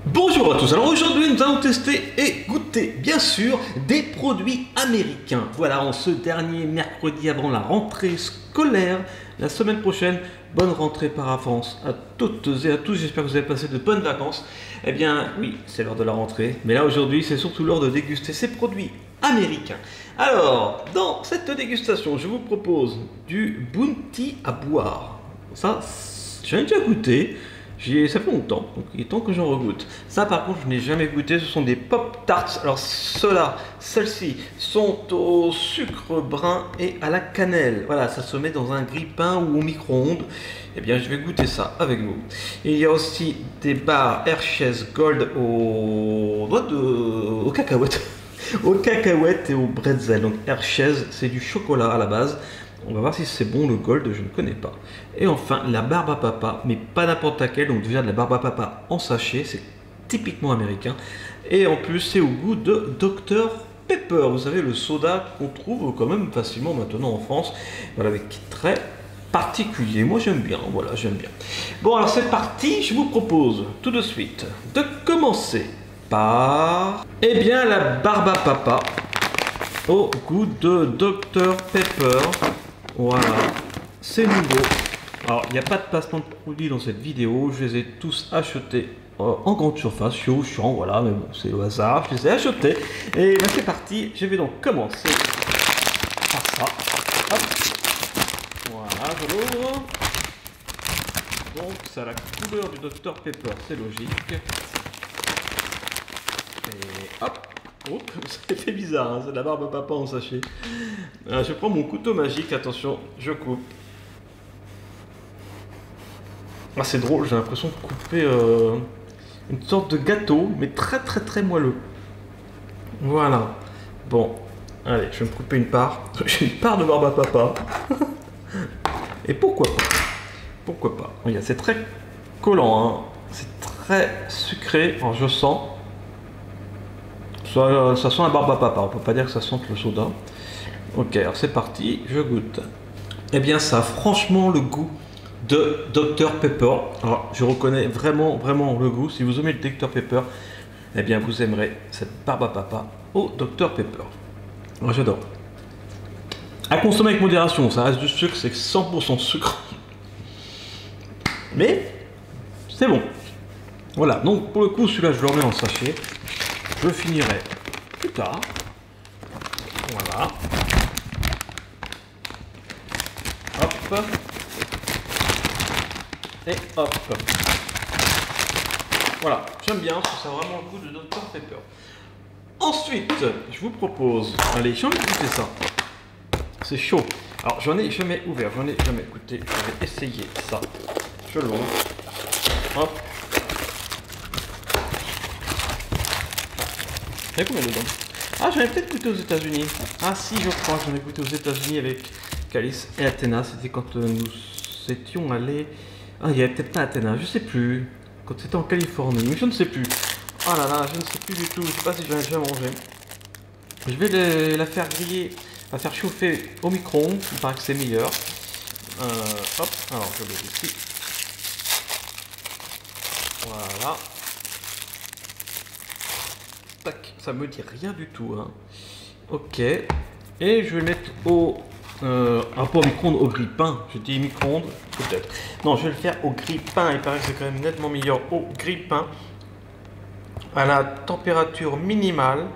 Bonjour à tous, alors aujourd'hui nous allons tester et goûter bien sûr des produits américains. Voilà, en ce dernier mercredi avant la rentrée scolaire, la semaine prochaine, bonne rentrée par avance à toutes et à tous, j'espère que vous avez passé de bonnes vacances. Eh bien oui, c'est l'heure de la rentrée, mais là aujourd'hui c'est surtout l'heure de déguster ces produits américains. Alors, dans cette dégustation, je vous propose du Bounty à boire. Ça, j'en ai déjà goûté. Ça fait longtemps, donc il est temps que j'en regoute. Ça par contre je n'ai jamais goûté, ce sont des Pop Tarts. Alors celles-ci sont au sucre brun et à la cannelle. Voilà, ça se met dans un grille-pain ou au micro-ondes. Eh bien je vais goûter ça avec vous. Et il y a aussi des barres Hershey's Gold aux cacahuètes. Aux cacahuètes et au bretzel. Donc Hershey's, c'est du chocolat à la base. On va voir si c'est bon, le gold, je ne connais pas. Et enfin, la barbe à papa, mais pas n'importe laquelle. Donc déjà de la barbe à papa en sachet, c'est typiquement américain. Et en plus, c'est au goût de Dr Pepper. Vous savez, le soda qu'on trouve quand même facilement maintenant en France. Voilà, avec très particulier. Moi, j'aime bien. Voilà, j'aime bien. Bon, alors c'est parti. Je vous propose tout de suite de commencer par, eh bien, la barbe à papa au goût de Dr Pepper. Voilà, c'est nouveau. Alors, il n'y a pas de placement de produit dans cette vidéo. Je les ai tous achetés en grande surface, chez Auchan, voilà, mais bon, c'est au hasard. Je les ai achetés. Et là, c'est parti. Je vais donc commencer par ça. Hop. Voilà, je l'ouvre. Donc, ça a la couleur du Dr Pepper, c'est logique. Et hop. Oh, ça fait bizarre, hein, c'est de la barbe à papa en sachet. Je prends mon couteau magique, attention, je coupe. Ah, c'est drôle, j'ai l'impression de couper une sorte de gâteau, mais très moelleux. Voilà. Bon, allez, je vais me couper une part. J'ai une part de barbe à papa. Et pourquoi pas? Pourquoi pas? Regarde, c'est très collant, hein. C'est très sucré, alors je sens. Ça sent la barbe à papa, on peut pas dire que ça sente le soda. Ok, alors c'est parti, je goûte. Eh bien ça a franchement le goût de Dr Pepper. Alors je reconnais vraiment le goût. Si vous aimez le Dr Pepper, eh bien vous aimerez cette barbe à papa au Dr Pepper. Moi j'adore. À consommer avec modération, ça reste du sucre, c'est 100% sucre. Mais c'est bon. Voilà, donc pour le coup celui-là je le remets en sachet. Je finirai plus tard. Voilà. Hop. Et hop. Voilà, j'aime bien, ça a vraiment le goût de Dr Pepper. Ensuite, je vous propose... Allez, j'ai envie de goûter ça. C'est chaud. Alors, j'en ai jamais ouvert, j'en ai jamais goûté. Je vais essayer ça. Je l'ouvre. Hop. Il y a combien dedans? Ah, j'en ai peut-être goûté aux États-Unis. Ah, si, je crois que j'en ai goûté aux États-Unis avec Calice et Athéna. C'était quand nous étions allés. Ah, il n'y avait peut-être pas Athéna, je sais plus. Quand c'était en Californie, mais je ne sais plus. Ah là là, je ne sais plus du tout. Je ne sais pas si j'en ai déjà mangé. Je vais la faire griller, la faire chauffer au micro-ondes. Il paraît que c'est meilleur. Hop, alors je l'ai ici. Voilà. Tac, ça me dit rien du tout, hein. Ok. Et je vais mettre au... un peu au micro-ondes, au grille-pain. Je dis micro-ondes, peut-être. Non, je vais le faire au grille-pain. Il paraît que c'est quand même nettement meilleur au grille-pain. À la température minimale.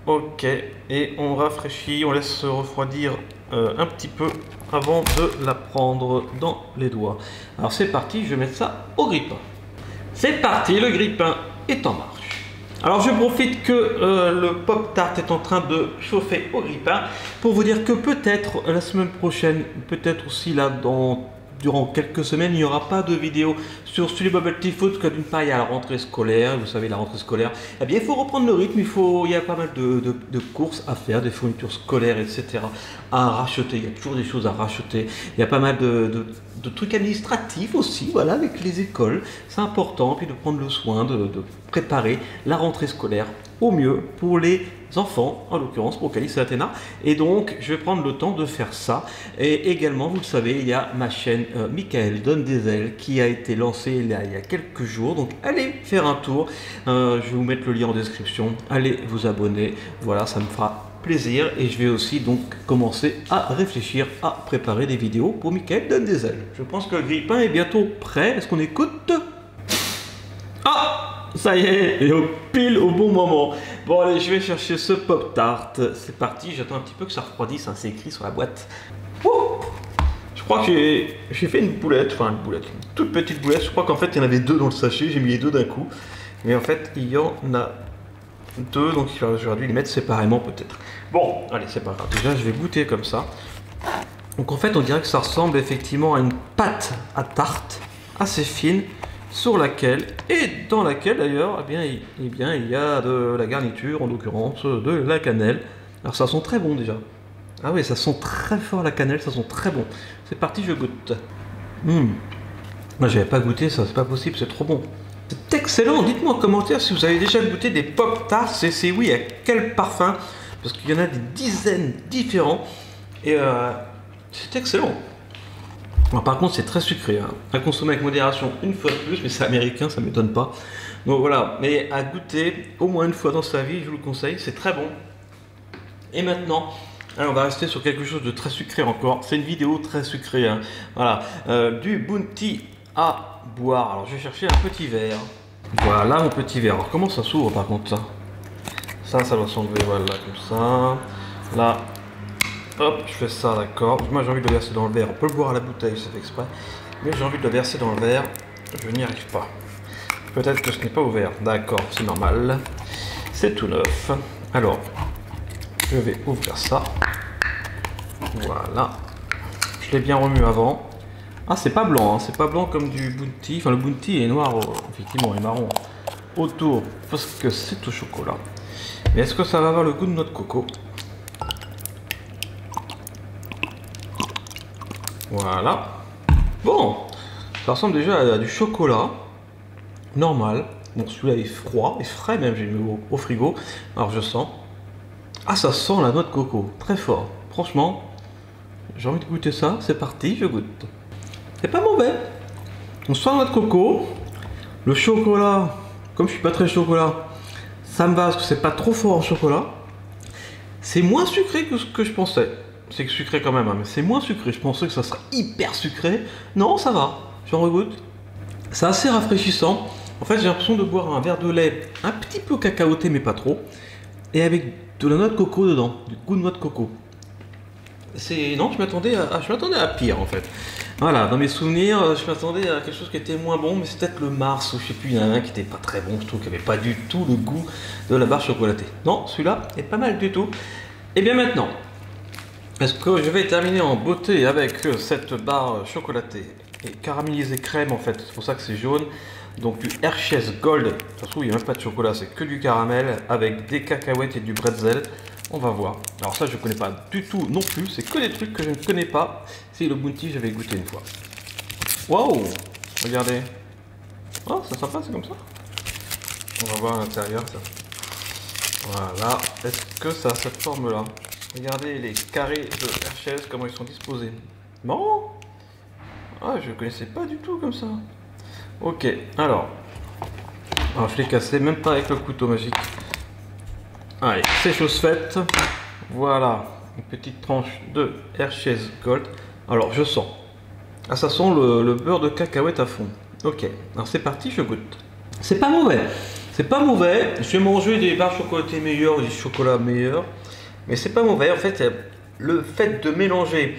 Ok. Et on rafraîchit, on laisse se refroidir un petit peu avant de la prendre dans les doigts. Alors c'est parti, je vais mettre ça au grille-pain. C'est parti, le grille-pain est en marche. Alors je profite que le Pop Tart est en train de chauffer au grille-pain pour vous dire que peut-être la semaine prochaine, peut-être aussi là durant quelques semaines, il n'y aura pas de vidéo sur Sully Bubble Tea Food, parce que d'une part il y a la rentrée scolaire, vous savez la rentrée scolaire, eh bien il faut reprendre le rythme, il y a pas mal de courses à faire, des fournitures scolaires, etc. à racheter, il y a toujours des choses à racheter, il y a pas mal de trucs administratifs aussi, voilà, avec les écoles. C'est important, puis de prendre le soin de préparer la rentrée scolaire au mieux pour les enfants, en l'occurrence pour Calice et Athéna. Et donc, je vais prendre le temps de faire ça. Et également, vous le savez, il y a ma chaîne Michael Donne des ailes qui a été lancée il y a quelques jours. Donc, allez faire un tour. Je vais vous mettre le lien en description. Allez vous abonner. Voilà, ça me fera plaisir. Et je vais aussi donc commencer à réfléchir à préparer des vidéos pour Michael Donne des ailes. Je pense que le grille-pain est bientôt prêt. Est-ce qu'on écoute? Ah! Ça y est, et pile au bon moment. Bon allez, je vais chercher ce Pop-Tart. C'est parti, j'attends un petit peu que ça refroidisse, hein, c'est écrit sur la boîte. Ouh, je crois que j'ai fait une boulette, une toute petite boulette. Je crois qu'en fait il y en avait deux dans le sachet, j'ai mis les deux d'un coup. Mais en fait il y en a deux, donc j'aurais dû les mettre séparément peut-être. Bon, allez, c'est pas grave. Déjà je vais goûter comme ça. Donc en fait on dirait que ça ressemble effectivement à une pâte à tarte assez fine, sur laquelle, et dans laquelle d'ailleurs, il y a de la garniture, en l'occurrence de la cannelle. Alors ça sent très bon déjà. Ah oui, ça sent très fort la cannelle, ça sent très bon. C'est parti, je goûte. Moi j'avais pas goûté ça, c'est pas possible, c'est trop bon. C'est excellent, dites-moi en commentaire si vous avez déjà goûté des Pop-Tarts, c'est oui, à quel parfum, parce qu'il y en a des dizaines différents, et c'est excellent. Alors, par contre, c'est très sucré, hein. À consommer avec modération une fois de plus, mais c'est américain, ça ne m'étonne pas. Donc voilà, mais à goûter au moins une fois dans sa vie, je vous le conseille, c'est très bon. Et maintenant, alors on va rester sur quelque chose de très sucré encore. C'est une vidéo très sucrée, hein. Voilà, du Bounty à boire. Alors je vais chercher un petit verre. Voilà mon petit verre. Alors comment ça s'ouvre par contre ça doit s'enlever, voilà, comme ça. Là. Hop, je fais ça, d'accord. Moi j'ai envie de le verser dans le verre. On peut le boire à la bouteille, c'est fait exprès. Mais j'ai envie de le verser dans le verre. Je n'y arrive pas. Peut-être que ce n'est pas ouvert. D'accord, c'est normal. C'est tout neuf. Alors, je vais ouvrir ça. Voilà. Je l'ai bien remué avant. Ah, c'est pas blanc, hein. C'est pas blanc comme du Bounty. Enfin, le Bounty est noir, effectivement, et marron autour, parce que c'est au chocolat. Mais est-ce que ça va avoir le goût de noix de coco? Voilà. Bon, ça ressemble déjà à du chocolat normal. Bon, celui-là est froid, est frais même, j'ai mis au frigo. Alors je sens. Ah, ça sent la noix de coco, très fort. Franchement, j'ai envie de goûter ça. C'est parti, je goûte. C'est pas mauvais. On sent la noix de coco. Le chocolat, comme je suis pas très chocolat, ça me va parce que c'est pas trop fort en chocolat. C'est moins sucré que ce que je pensais. C'est sucré quand même, hein, mais c'est moins sucré. Je pensais que ça serait hyper sucré. Non, ça va. J'en regoute. C'est assez rafraîchissant. En fait, j'ai l'impression de boire un verre de lait un petit peu cacaoté, mais pas trop. Et avec de la noix de coco dedans. Du goût de noix de coco. Non, je m'attendais à pire, en fait. Voilà, dans mes souvenirs, je m'attendais à quelque chose qui était moins bon, mais c'est peut-être le Mars, ou je sais plus, il y en a un qui était pas très bon. Je trouve qu'il n'y avait pas du tout le goût de la barre chocolatée. Non, celui-là est pas mal du tout. Et bien maintenant, est-ce que je vais terminer en beauté avec cette barre chocolatée et caramélisée crème en fait, c'est pour ça que c'est jaune. Donc du Hershey's Gold, de toute façon il n'y a même pas de chocolat, c'est que du caramel avec des cacahuètes et du bretzel. On va voir. Alors ça je ne connais pas du tout non plus, c'est que des trucs que je ne connais pas. C'est le Bounty, j'avais goûté une fois. Waouh, regardez. Oh, c'est sympa, c'est comme ça. On va voir à l'intérieur ça. Voilà, est-ce que ça a cette forme là? Regardez les carrés de Hershey's, comment ils sont disposés. Bon. Ah, je ne connaissais pas du tout comme ça. Ok, alors je l'ai cassé, même pas avec le couteau magique. Allez, c'est chose faite. Voilà, une petite tranche de Hershey's Gold. Alors, je sens. Ah, ça sent le beurre de cacahuète à fond. Ok, alors c'est parti, je goûte. C'est pas mauvais. C'est pas mauvais. Je vais manger des barres chocolatées meilleures, des chocolats meilleurs. Mais c'est pas mauvais, en fait, le fait de mélanger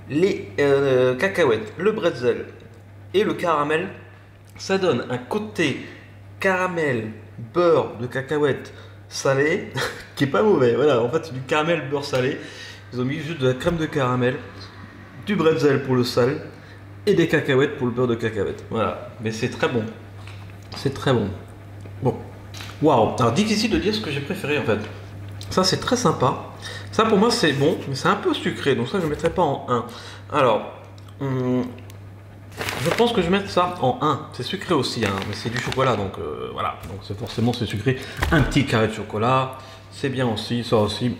les cacahuètes, le bretzel et le caramel, ça donne un côté caramel, beurre de cacahuète salé, qui est pas mauvais. Voilà, en fait, c'est du caramel, beurre salé. Ils ont mis juste de la crème de caramel, du bretzel pour le sel et des cacahuètes pour le beurre de cacahuète. Voilà, mais c'est très bon. C'est très bon. Bon, waouh. Alors, difficile de dire ce que j'ai préféré en fait. Ça c'est très sympa. Ça pour moi c'est bon, mais c'est un peu sucré, donc ça je ne mettrai pas en 1. Alors, Je pense que je vais mettre ça en 1. C'est sucré aussi, hein, mais c'est du chocolat, donc voilà. Donc c'est forcément c'est sucré. Un petit carré de chocolat, c'est bien aussi, ça aussi.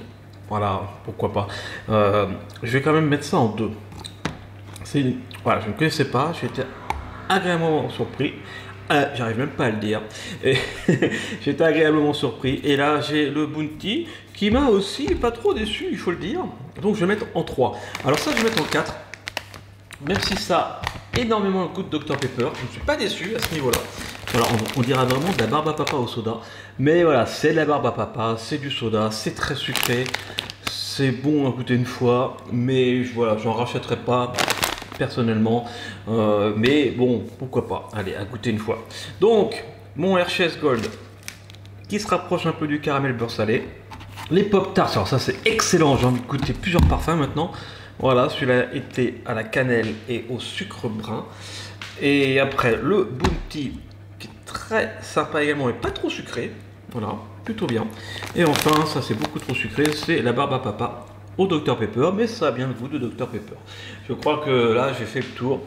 Voilà, pourquoi pas. Je vais quand même mettre ça en 2. Voilà, je ne connaissais pas, j'ai été agréablement surpris. J'arrive même pas à le dire. J'ai été agréablement surpris. Et là, j'ai le Bounty qui m'a aussi pas trop déçu, il faut le dire. Donc je vais mettre en 3. Alors ça, je vais mettre en 4. Même si ça a énormément le goût de Dr Pepper, je ne suis pas déçu à ce niveau-là. Voilà, on dira vraiment de la barbe à papa au soda. Mais voilà, c'est de la barbe à papa, c'est du soda, c'est très sucré. C'est bon à goûter une fois, mais voilà, j'en rachèterai pas personnellement. Mais bon, pourquoi pas. Allez, à goûter une fois. Donc, mon Hershey's Gold qui se rapproche un peu du caramel beurre salé. Les Pop-Tarts, alors ça c'est excellent, j'ai envie de goûter plusieurs parfums maintenant. Voilà, celui-là était à la cannelle et au sucre brun. Et après, le Bounty, qui est très sympa également, et pas trop sucré. Voilà, plutôt bien. Et enfin, ça c'est beaucoup trop sucré, c'est la barbe à papa au Dr Pepper, mais ça a bien le goût de Dr Pepper. Je crois que là, j'ai fait le tour.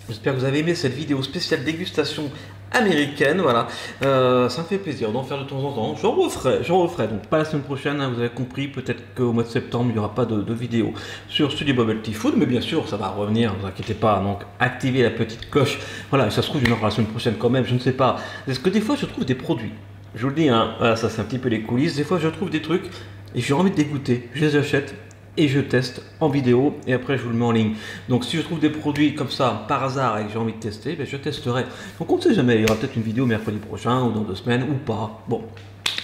J'espère que vous avez aimé cette vidéo spéciale dégustation américaine, voilà. Ça me fait plaisir d'en faire de temps en temps. J'en referai. Donc pas la semaine prochaine, hein, vous avez compris. Peut-être qu'au mois de septembre, il n'y aura pas de vidéo sur Studio Bubble Tea Food, mais bien sûr, ça va revenir. Ne vous inquiétez pas. Donc activez la petite cloche. Voilà, et ça se trouve, il y en aura la semaine prochaine quand même. Je ne sais pas. Parce que des fois, je trouve des produits. Je vous le dis, hein, voilà, ça c'est un petit peu les coulisses. Des fois, je trouve des trucs et j'ai envie de dégoûter. Je les achète et je teste en vidéo et après je vous le mets en ligne. Donc si je trouve des produits comme ça par hasard et que j'ai envie de tester, ben, je testerai. Donc on ne sait jamais, il y aura peut-être une vidéo mercredi prochain ou dans 2 semaines ou pas. Bon,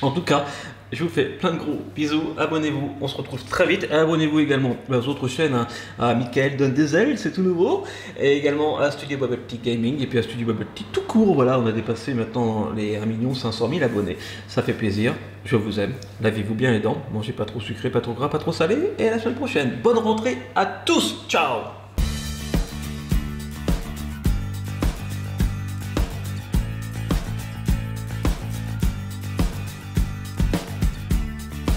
en tout cas, je vous fais plein de gros bisous, abonnez-vous, on se retrouve très vite. Abonnez-vous également aux autres chaînes, hein, à Michael donne des ailes, c'est tout nouveau, et également à Studio Bubble Tea Gaming et puis à Studio Bubble Tea tout court. Voilà, on a dépassé maintenant les 1 500 000 abonnés. Ça fait plaisir, je vous aime, lavez-vous bien les dents, mangez pas trop sucré, pas trop gras, pas trop salé, et à la semaine prochaine. Bonne rentrée à tous, ciao.